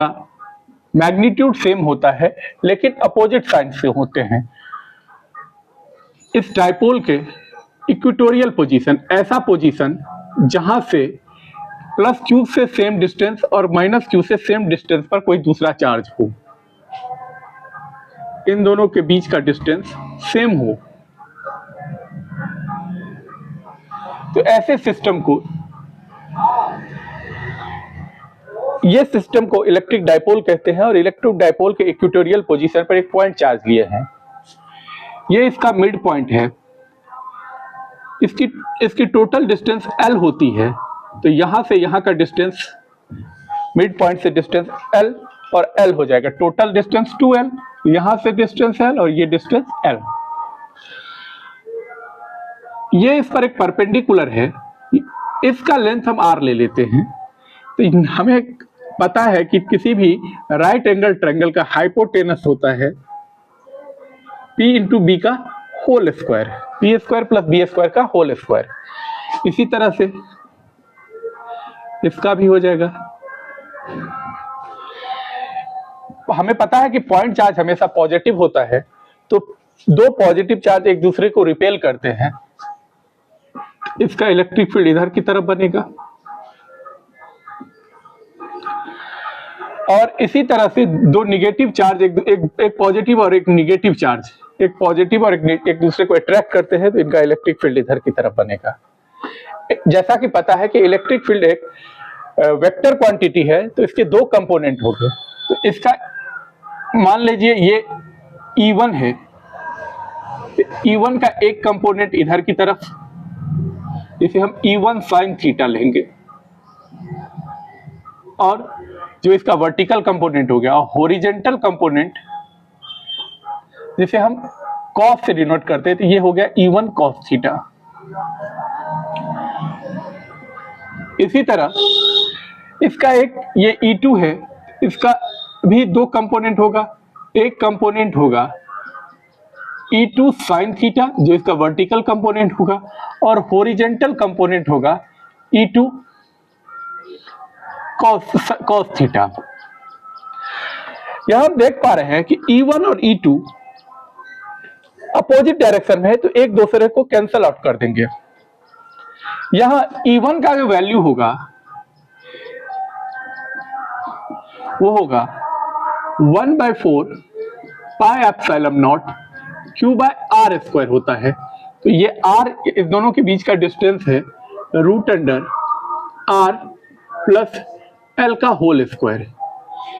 Magnitude same होता है लेकिन अपोजिट साइन से होते हैं। इस डाइपोल के इक्वेटोरियल पोजीशन, ऐसा पोजीशन जहां से प्लस क्यू से सेम डिस्टेंस और माइनस क्यू से सेम डिस्टेंस पर कोई दूसरा चार्ज हो, इन दोनों के बीच का डिस्टेंस सेम हो, तो ऐसे सिस्टम को, ये सिस्टम को इलेक्ट्रिक डाइपोल कहते हैं। और इलेक्ट्रिक डाइपोल के इक्वेटोरियल पोजीशन पर एक पॉइंट चार्ज लिए हैं, ये इसका मिड पॉइंट है। इसकी टोटल डिस्टेंस L होती है, तो यहां से यहां का डिस्टेंस, मिड पॉइंट से डिस्टेंस L और L हो जाएगा, टोटल डिस्टेंस 2L, यहां से डिस्टेंस L और ये डिस्टेंस L। ये इस पर एक परपेंडिकुलर है, इसका लेंथ हम R ले लेते हैं। तो हमें पता है कि किसी भी राइट एंगल ट्रायंगल का हाइपोटेनस होता है P इंटू बी का whole square, P square plus B square का होल स्क्वायर। इसी तरह से इसका भी हो जाएगा। हमें पता है कि पॉइंट चार्ज हमेशा पॉजिटिव होता है, तो दो पॉजिटिव चार्ज एक दूसरे को रिपेल करते हैं, इसका इलेक्ट्रिक फील्ड इधर की तरफ बनेगा। और इसी तरह से दो निगेटिव चार्ज, एक पॉजिटिव और एक निगेटिव चार्ज, एक पॉजिटिव और एक दूसरे को अट्रैक्ट करते हैं, तो इनका इलेक्ट्रिक फील्ड इधर की तरफ बनेगा। जैसा कि पता है कि इलेक्ट्रिक फील्ड एक वेक्टर क्वांटिटी है, तो इसके दो कंपोनेंट हो गए। तो इसका मान लीजिए ये E1 है, E1 का एक कंपोनेंट इधर की तरफ, जिसे हम E1 sin थीटा लेंगे, और जो इसका वर्टिकल कंपोनेंट हो गया, और हॉरिजॉन्टल कंपोनेंट जिसे हम cos से डिनोट करते हैं, तो ये हो गया E1 cos थीटा। इसी तरह इसका एक ये E2 है, इसका भी दो कंपोनेंट होगा, एक कंपोनेंट होगा E2 sin थीटा जो इसका वर्टिकल कंपोनेंट होगा, और हॉरिजॉन्टल कंपोनेंट होगा E2 cos थीटा। यहां हम देख पा रहे हैं कि E1 और E2 अपोजिट डायरेक्शन में है, तो एक दूसरे को कैंसल आउट कर देंगे। यहां E1 का जो वैल्यू होगा वो होगा 1/4 pi epsilon naught Q by R square होता है। तो ये R इस दोनों के बीच का डिस्टेंस है, root under R plus L का होल स्क्वायर।